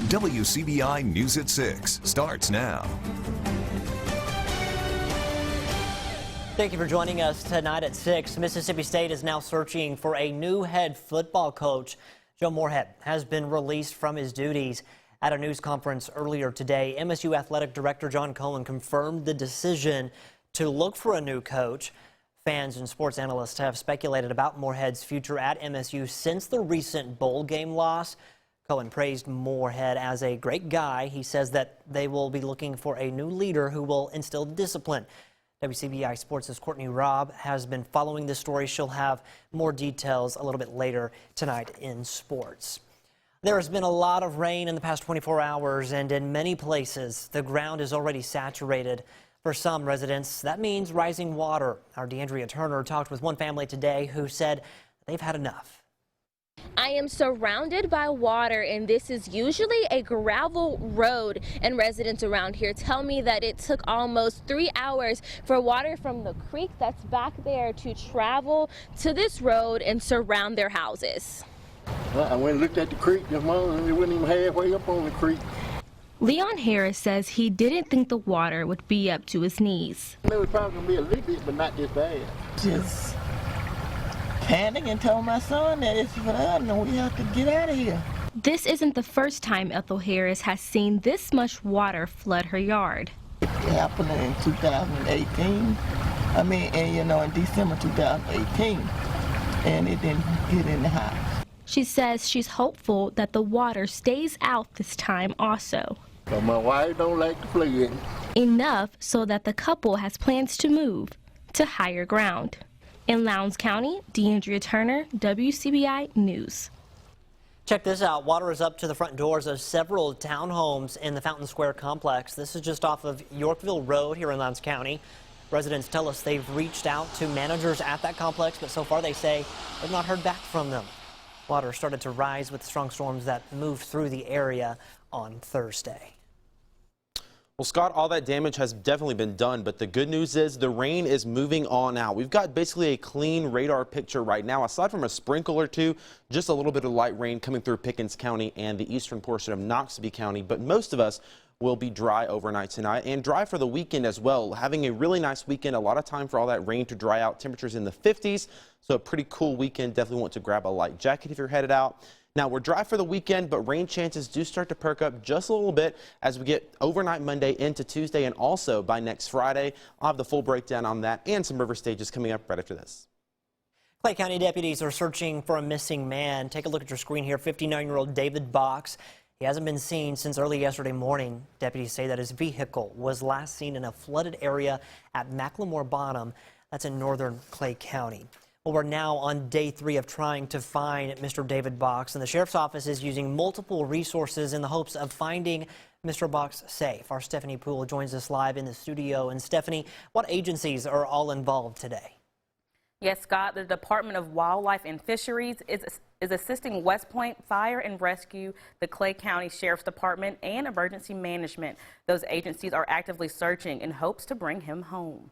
WCBI News at 6 starts now. Thank you for joining us tonight at 6. Mississippi State is now searching for a new head football coach. Joe Moorhead has been released from his duties. At a news conference earlier today, MSU Athletic Director John Cohen confirmed the decision to look for a new coach. Fans and sports analysts have speculated about Moorhead's future at MSU since the recent bowl game loss. Cohen praised Moorhead as a great guy. He says that they will be looking for a new leader who will instill discipline. WCBI Sports' Courtney Robb has been following this story. She'll have more details a little bit later tonight in sports. There has been a lot of rain in the past 24 hours, and in many places, the ground is already saturated. For some residents, that means rising water. Our DeAndrea Turner talked with one family today who said they've had enough. I am surrounded by water, and this is usually a gravel road, and residents around here tell me that it took almost 3 hours for water from the creek that's back there to travel to this road and surround their houses. I went and looked at the creek this morning, and it wasn't even halfway up on the creek. Leon Harris says he didn't think the water would be up to his knees. It was probably going to be a little bit, but not this bad. Just panicked and told my son that it's for us and we have to get out of here. This isn't the first time Ethel Harris has seen this much water flood her yard. It happened in 2018. In December 2018, and it didn't get in the house. She says she's hopeful that the water stays out this time also. But my wife don't like the flood. Enough so that the couple has plans to move to higher ground. In Lowndes County, DeAndrea Turner, WCBI News. Check this out. Water is up to the front doors of several townhomes in the Fountain Square complex. This is just off of Yorkville Road here in Lowndes County. Residents tell us they've reached out to managers at that complex, but so far they say they've not heard back from them. Water started to rise with strong storms that moved through the area on Thursday. Well, Scott, all that damage has definitely been done, but the good news is the rain is moving on out. We've got basically a clean radar picture right now, aside from a sprinkle or two, just a little bit of light rain coming through Pickens County and the eastern portion of Noxubee County, but most of us will be dry overnight tonight and dry for the weekend as well. Having a really nice weekend, a lot of time for all that rain to dry out. Temperatures in the 50s, so a pretty cool weekend. Definitely want to grab a light jacket if you're headed out. Now, we're dry for the weekend, but rain chances do start to perk up just a little bit as we get overnight Monday into Tuesday, and also by next Friday. I'll have the full breakdown on that and some river stages coming up right after this. Clay County deputies are searching for a missing man. Take a look at your screen here. 59-year-old David Box. He hasn't been seen since early yesterday morning. Deputies say that his vehicle was last seen in a flooded area at Macklemore Bottom. That's in northern Clay County. Well, we're now on day 3 of trying to find Mr. David Box, and the sheriff's office is using multiple resources in the hopes of finding Mr. Box safe. Our Stephanie Poole joins us live in the studio. And Stephanie, what agencies are all involved today? Yes, Scott, the Department of Wildlife and Fisheries is assisting West Point Fire and Rescue, the Clay County Sheriff's Department, and Emergency Management. Those agencies are actively searching in hopes to bring him home.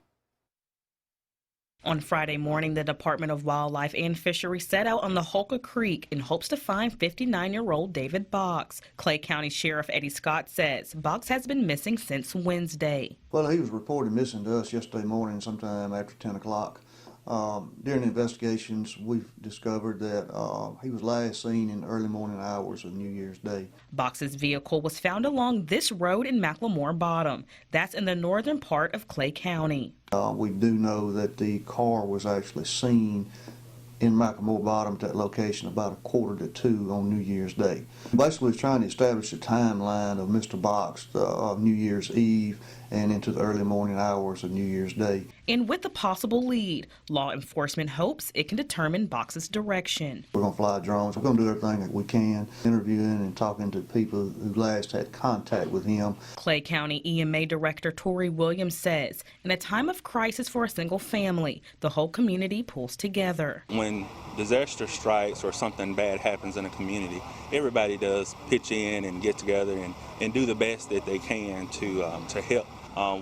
On Friday morning, the Department of Wildlife and Fisheries set out on the Holker Creek in hopes to find 59-year-old David Box. Clay County Sheriff Eddie Scott says Box has been missing since Wednesday. Well, he was reported missing to us yesterday morning sometime after 10 o'clock. During the investigations, we've discovered that he was last seen in the early morning hours of New Year's Day. Box's vehicle was found along this road in Macklemore Bottom. That's in the northern part of Clay County. We do know that the car was actually seen in Macklemore Bottom at that location about 1:45 on New Year's Day. Basically, we're trying to establish a timeline of Mr. Box of New Year's Eve and into the early morning hours of New Year's Day. And with the possible lead, law enforcement hopes it can determine Box's direction. We're going to fly drones. We're going to do everything that we can, interviewing and talking to people who last had contact with him. Clay County EMA Director Tori Williams says, in a time of crisis for a single family, the whole community pulls together. When disaster strikes or something bad happens in a community, everybody does pitch in and get together and do the best that they can to help.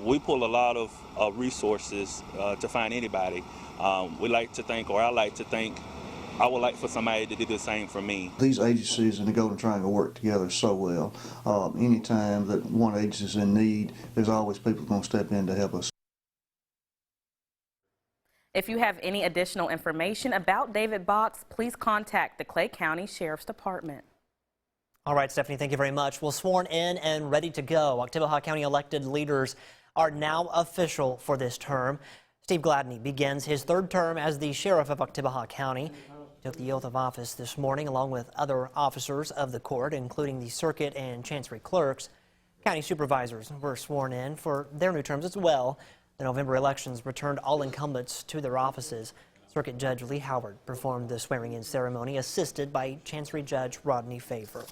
We pull a lot of resources to find anybody. We like to think, or I like to think, I would like for somebody to do the same for me. These agencies in the Golden Triangle work together so well. Anytime that one agency is in need, there's always people going to step in to help us. If you have any additional information about David Box, please contact the Clay County Sheriff's Department. All right, Stephanie, thank you very much. Well, sworn in and ready to go. Oktibbeha County elected leaders are now official for this term. Steve Gladney begins his third term as the sheriff of Oktibbeha County. He took the oath of office this morning along with other officers of the court, including the circuit and chancery clerks. County supervisors were sworn in for their new terms as well. The November elections returned all incumbents to their offices. Circuit Judge Lee Howard performed the swearing-in ceremony, assisted by Chancery Judge Rodney Favor.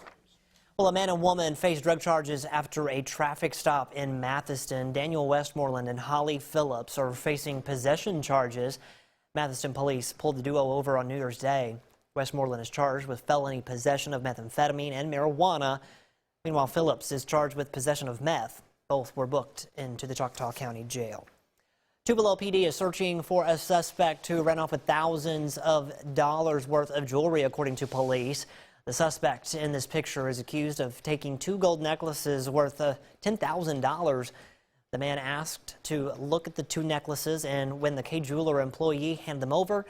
Well, a man and woman face drug charges after a traffic stop in Mathiston. Daniel Westmoreland and Holly Phillips are facing possession charges. Mathiston police pulled the duo over on New Year's Day. Westmoreland is charged with felony possession of methamphetamine and marijuana. Meanwhile, Phillips is charged with possession of meth. Both were booked into the Choctaw County Jail. Tupelo PD is searching for a suspect who ran off with thousands of dollars worth of jewelry, according to police. The suspect in this picture is accused of taking 2 gold necklaces worth $10,000. The man asked to look at the 2 necklaces, and when the K Jeweler employee handed them over,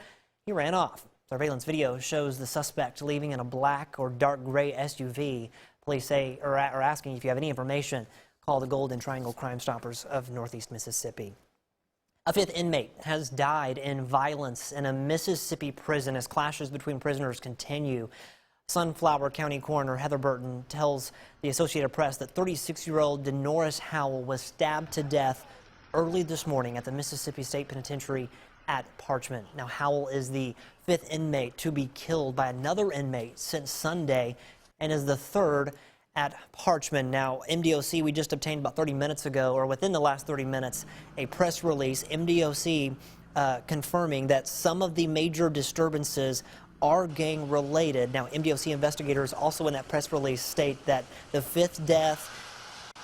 he ran off. Surveillance video shows the suspect leaving in a black or dark gray SUV. Police are asking if you have any information. Call the Golden Triangle Crime Stoppers of Northeast Mississippi. A 5th inmate has died in violence in a Mississippi prison as clashes between prisoners continue. Sunflower County Coroner Heather Burton tells the Associated Press that 36-year-old Denoris Howell was stabbed to death early this morning at the Mississippi State Penitentiary at Parchman. Now, Howell is the 5th inmate to be killed by another inmate since Sunday and is the 3rd at Parchman. Now, MDOC, we just obtained about 30 minutes ago, or within the last 30 minutes, a press release, MDOC confirming that some of the major disturbances are gang related. Now, MDOC investigators also in that press release state that the 5th death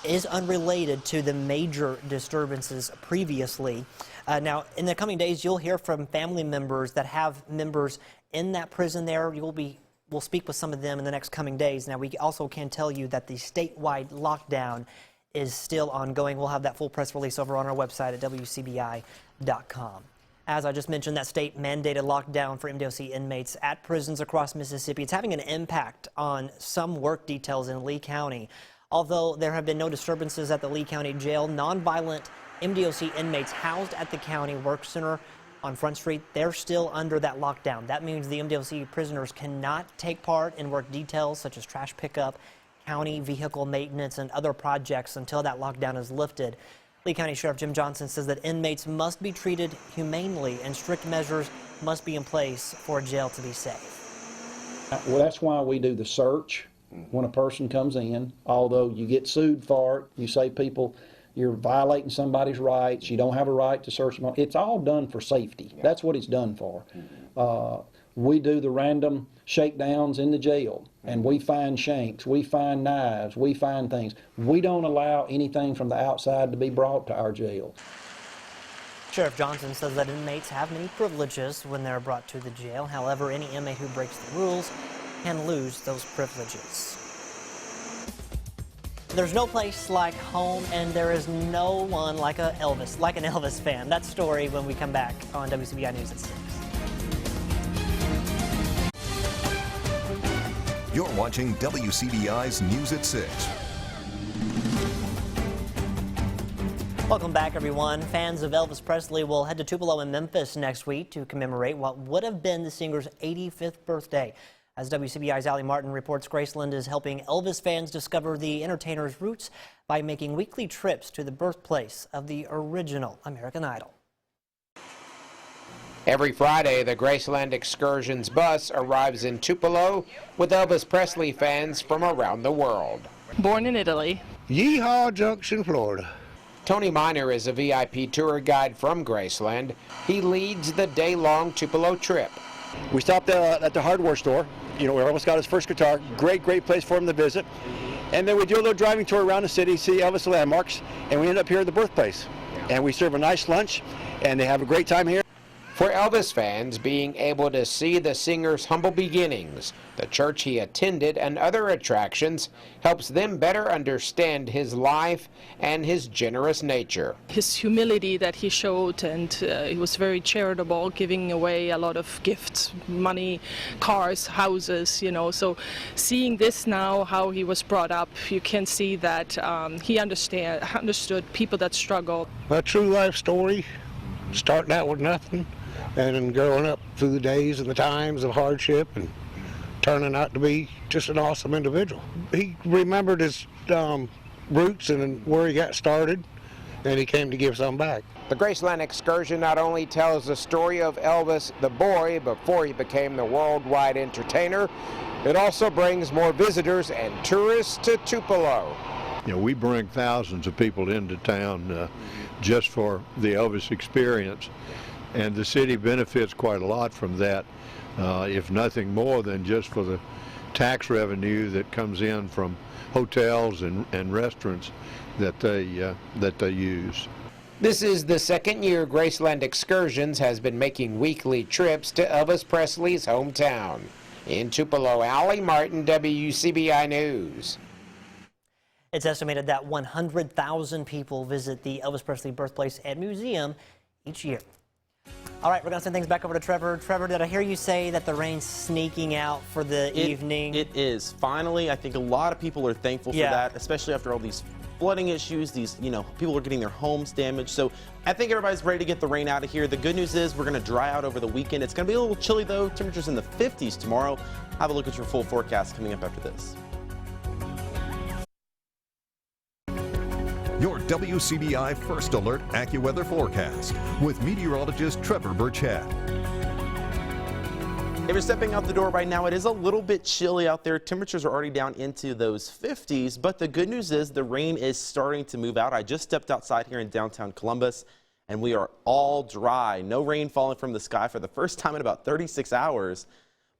is unrelated to the major disturbances previously. Now, in the coming days, you'll hear from family members that have members in that prison there. We'll speak with some of them in the next coming days. Now, we also can tell you that the statewide lockdown is still ongoing. We'll have that full press release over on our website at WCBI.com. As I just mentioned, that state-mandated lockdown for MDOC inmates at prisons across Mississippi, it's having an impact on some work details in Lee County. Although there have been no disturbances at the Lee County Jail, nonviolent MDOC inmates housed at the County Work Center on Front Street, they're still under that lockdown. That means the MDOC prisoners cannot take part in work details such as trash pickup, county vehicle maintenance, and other projects until that lockdown is lifted. Lee County Sheriff Jim Johnson says that inmates must be treated humanely and strict measures must be in place for a jail to be safe. Well, that's why we do the search when a person comes in. Although you get sued for it, you say you're violating somebody's rights, you don't have a right to search them. It's all done for safety. That's what it's done for. We do the random shakedowns in the jail, and we find shanks, we find knives, we find things. We don't allow anything from the outside to be brought to our jail. Sheriff Johnson says that inmates have many privileges when they're brought to the jail. However, any inmate who breaks the rules can lose those privileges. There's no place like home, and there is no one like an Elvis fan. That story when we come back on WCBI News at 6. You're watching WCBI's News at 6. Welcome back, everyone. Fans of Elvis Presley will head to Tupelo and Memphis next week to commemorate what would have been the singer's 85th birthday. As WCBI's Allie Martin reports, Graceland is helping Elvis fans discover the entertainer's roots by making weekly trips to the birthplace of the original American Idol. Every Friday, the Graceland Excursions bus arrives in Tupelo with Elvis Presley fans from around the world. Born in Italy. Yeehaw Junction, Florida. Tony Miner is a VIP tour guide from Graceland. He leads the day-long Tupelo trip. We stopped at the hardware store, where Elvis got his first guitar. Great place for him to visit. And then we do a little driving tour around the city, see Elvis landmarks, and we end up here at the birthplace. And we serve a nice lunch, and they have a great time here. For Elvis fans, being able to see the singer's humble beginnings, the church he attended, and other attractions helps them better understand his life and his generous nature. His humility that he showed, and he was very charitable, giving away a lot of gifts, money, cars, houses, you know. So seeing this now, how he was brought up, you can see that he understood people that struggle. A true life story, starting out with nothing, and then growing up through the days and the times of hardship and turning out to be just an awesome individual. He remembered his roots and where he got started, and he came to give some back. The Graceland excursion not only tells the story of Elvis the boy before he became the worldwide entertainer, it also brings more visitors and tourists to Tupelo. You know, we bring thousands of people into town just for the Elvis experience, and the city benefits quite a lot from that, if nothing more than just for the tax revenue that comes in from hotels and restaurants that they use. This is the second year Graceland Excursions has been making weekly trips to Elvis Presley's hometown. In Tupelo, Allie Martin, WCBI News. It's estimated that 100,000 people visit the Elvis Presley birthplace and museum each year. All right, we're going to send things back over to Trevor. Trevor, did I hear you say that the rain's sneaking out for the evening? It is. Finally, I think a lot of people are thankful for that, especially after all these flooding issues. These, you know, people are getting their homes damaged. So I think everybody's ready to get the rain out of here. The good news is we're going to dry out over the weekend. It's going to be a little chilly, though. Temperatures in the 50s tomorrow. Have a look at your full forecast coming up after this. Your WCBI First Alert AccuWeather forecast with meteorologist Trevor Burchett. If you're stepping out the door right now, it is a little bit chilly out there. Temperatures are already down into those 50s, but the good news is the rain is starting to move out. I just stepped outside here in downtown Columbus, and we are all dry. No rain falling from the sky for the first time in about 36 hours.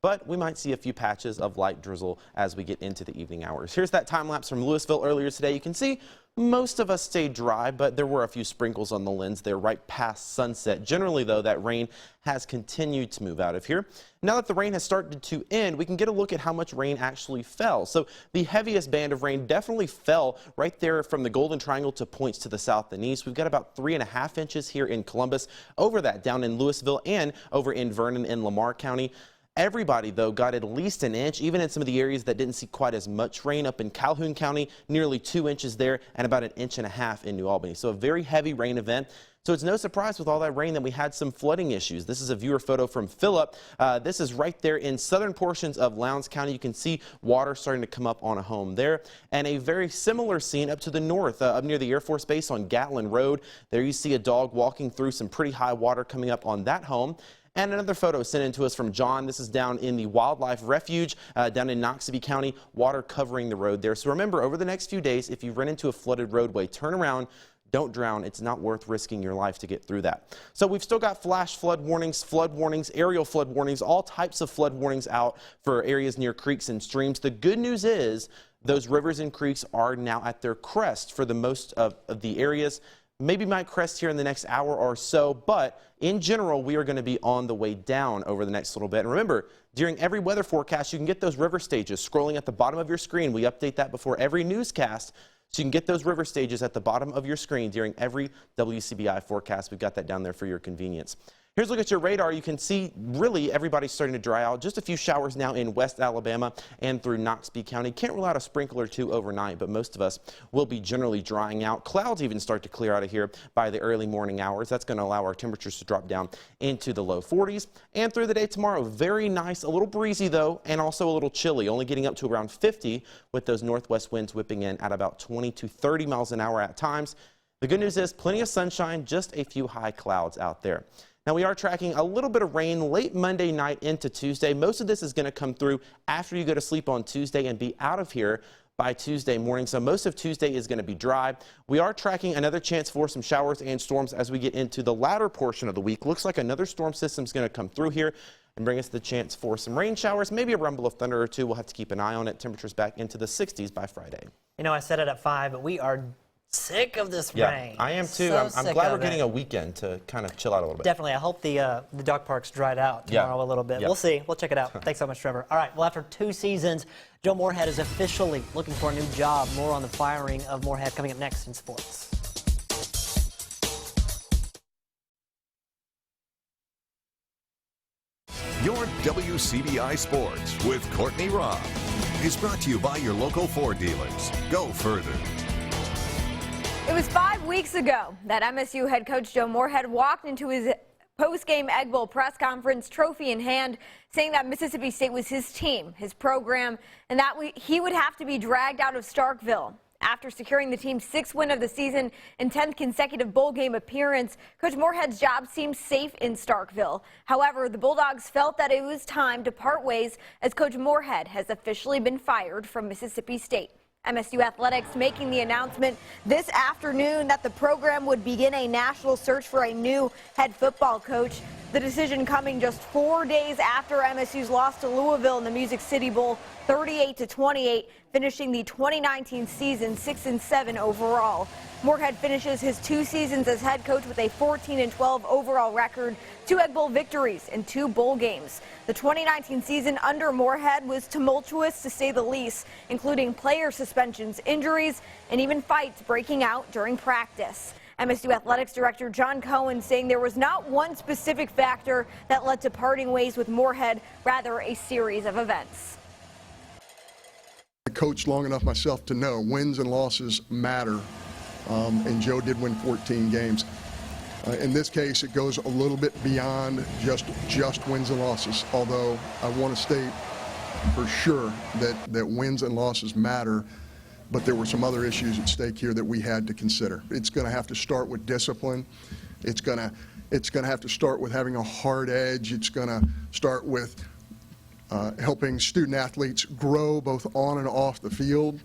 But we might see a few patches of light drizzle as we get into the evening hours. Here's that time lapse from Louisville earlier today. You can see most of us stayed dry, but there were a few sprinkles on the lens there right past sunset. Generally, though, that rain has continued to move out of here. Now that the rain has started to end, we can get a look at how much rain actually fell. So the heaviest band of rain definitely fell right there from the Golden Triangle to points to the south and east. We've got about 3.5 inches here in Columbus, over that down in Louisville and over in Vernon in Lamar County. Everybody, though, got at least an inch, even in some of the areas that didn't see quite as much rain. Up in Calhoun County, nearly 2 inches there, and about 1.5 inches in New Albany. So a very heavy rain event. So it's no surprise with all that rain that we had some flooding issues. This is a viewer photo from Phillip. This is right there in southern portions of Lowndes County. You can see water starting to come up on a home there. And a very similar scene up to the north, up near the Air Force Base on Gatlin Road. There you see a dog walking through some pretty high water coming up on that home. And another photo sent in to us from John. This is down in the Wildlife Refuge down in Noxubee County, water covering the road there. So remember, over the next few days, if you run into a flooded roadway, turn around. Don't drown. It's not worth risking your life to get through that. So we've still got flash flood warnings, aerial flood warnings, all types of flood warnings out for areas near creeks and streams. The good news is those rivers and creeks are now at their crest for the most of the areas. Maybe might crest here in the next hour or so, but in general, we are going to be on the way down over the next little bit. And remember, during every weather forecast, you can get those river stages scrolling at the bottom of your screen. We update that before every newscast, so you can get those river stages at the bottom of your screen during every WCBI forecast. We've got that down there for your convenience. Here's a look at your radar. You can see really everybody's starting to dry out. Just a few showers now in West Alabama and through Noxubee County. Can't rule out a sprinkle or two overnight, but most of us will be generally drying out. Clouds even start to clear out of here by the early morning hours. That's going to allow our temperatures to drop down into the low 40s. And through the day tomorrow, very nice, a little breezy though, and also a little chilly, only getting up to around 50 with those northwest winds whipping in at about 20 to 30 miles an hour at times. The good news is plenty of sunshine, just a few high clouds out there. Now we are tracking a little bit of rain late Monday night into Tuesday. Most of this is going to come through after you go to sleep on Tuesday and be out of here by Tuesday morning. So most of Tuesday is going to be dry. We are tracking another chance for some showers and storms as we get into the latter portion of the week. Looks like another storm system is going to come through here and bring us the chance for some rain showers, maybe a rumble of thunder or two. We'll have to keep an eye on it. Temperatures back into the 60s by Friday. You know, I said it at 5, but we are sick of this Yeah, rain. I am too. So I'm sick glad of we're getting it. a weekend to kind of chill out a little bit. Definitely. I hope the dog park's dried out tomorrow a little bit. Yeah. We'll see. We'll check it out. Thanks so much, Trevor. All right. Well, after 2 seasons, Joe Moorhead is officially looking for a new job. More on the firing of Moorhead coming up next in sports. Your WCBI Sports with Courtney Robb is brought to you by your local Ford dealers. Go further. It was 5 weeks ago that MSU head coach Joe Moorhead walked into his post-game Egg Bowl press conference, trophy in hand, saying that Mississippi State was his team, his program, and that he would have to be dragged out of Starkville. After securing the team's 6th win of the season and 10th consecutive bowl game appearance, Coach Moorhead's job seemed safe in Starkville. However, the Bulldogs felt that it was time to part ways as Coach Moorhead has officially been fired from Mississippi State. MSU Athletics making the announcement this afternoon that the program would begin a national search for a new head football coach. The decision coming just 4 days after MSU's loss to Louisville in the Music City Bowl, 38-28, finishing the 2019 season 6-7 overall. Moorhead finishes his 2 seasons as head coach with a 14-12 overall record, 2 Egg Bowl victories, and 2 bowl games. The 2019 season under Moorhead was tumultuous to say the least, including player suspensions, injuries, and even fights breaking out during practice. MSU Athletics Director John Cohen saying there was not one specific factor that led to parting ways with Moorhead, rather a series of events. I coached long enough myself to know wins and losses matter, and Joe did win 14 games. In this case, it goes a little bit beyond just wins and losses, although I want to state for sure that wins and losses matter, but there were some other issues at stake here that we had to consider. It's going to have to start with discipline. It's going to have to start with having a hard edge. It's going to start with helping student athletes grow both on and off the field.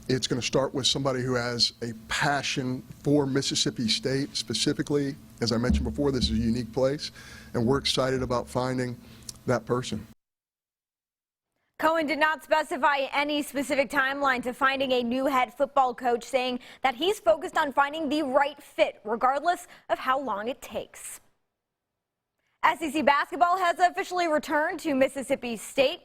It's going to start with somebody who has a passion for Mississippi State specifically. As I mentioned before, this is a unique place, and we're excited about finding that person. Cohen did not specify any specific timeline to finding a new head football coach, saying that he's focused on finding the right fit, regardless of how long it takes. SEC basketball has officially returned to Mississippi State.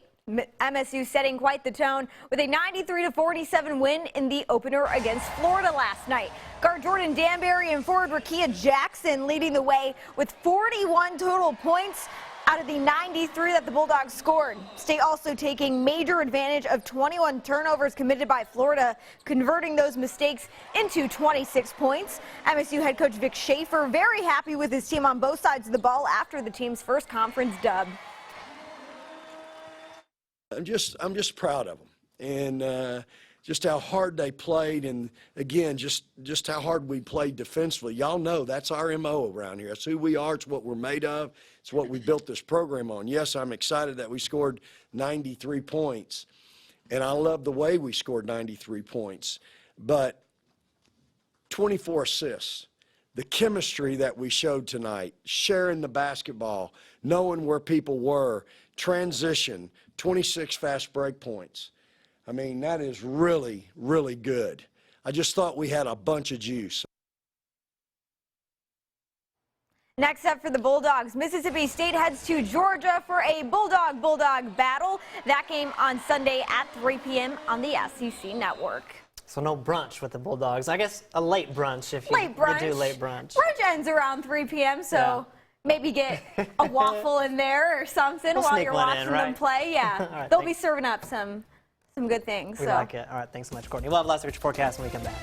MSU setting quite the tone with a 93-47 win in the opener against Florida last night. Guard Jordan Danbury and forward Rakia Jackson leading the way with 41 total points out of the 93 that the Bulldogs scored. State also taking major advantage of 21 turnovers committed by Florida, converting those mistakes into 26 points. MSU head coach Vic Schaefer very happy with his team on both sides of the ball after the team's first conference dub. I'm just proud of them, and just how hard they played, and again, just how hard we played defensively. Y'all know that's our MO around here. That's who we are. It's what we're made of. It's what we built this program on. Yes, I'm excited that we scored 93 points, and I love the way we scored 93 points, but 24 assists. The chemistry that we showed tonight, sharing the basketball, knowing where people were, transition, 26 fast break points. I mean, that is really, really good. I just thought we had a bunch of juice. Next up for the Bulldogs, Mississippi State heads to Georgia for a Bulldog battle. That game on Sunday at 3 p.m. on the SEC Network. So no brunch with the Bulldogs. I guess a late brunch if you do late brunch. Brunch ends around 3 p.m., so maybe get a waffle in there or something while you're watching them play. Yeah, right, they'll be serving up some good things. We like it. All right, thanks so much, Courtney. We'll have last week's forecast when we come back.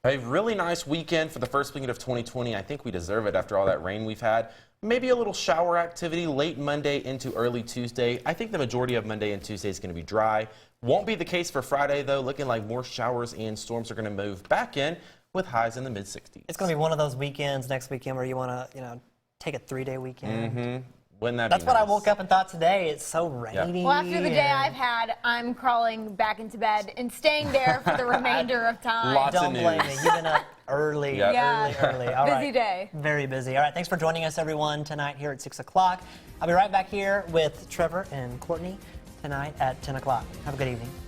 A really nice weekend for the first weekend of 2020. I think we deserve it after all that rain we've had. Maybe a little shower activity late Monday into early Tuesday. I think the majority of Monday and Tuesday is going to be dry. Won't be the case for Friday, though. Looking like more showers and storms are going to move back in with highs in the mid-60s. It's going to be one of those weekends next weekend where you want to, take a 3-day weekend. Mm-hmm. Wouldn't that That's be what nice? I woke up and thought today. It's so rainy. Well, after the day I've had, I'm crawling back into bed and staying there for the remainder of time. Don't blame me. You've been up early, early. All busy day. Very busy. All right, thanks for joining us, everyone, tonight here at 6 o'clock. I'll be right back here with Trevor and Courtney tonight at 10 o'clock. Have a good evening.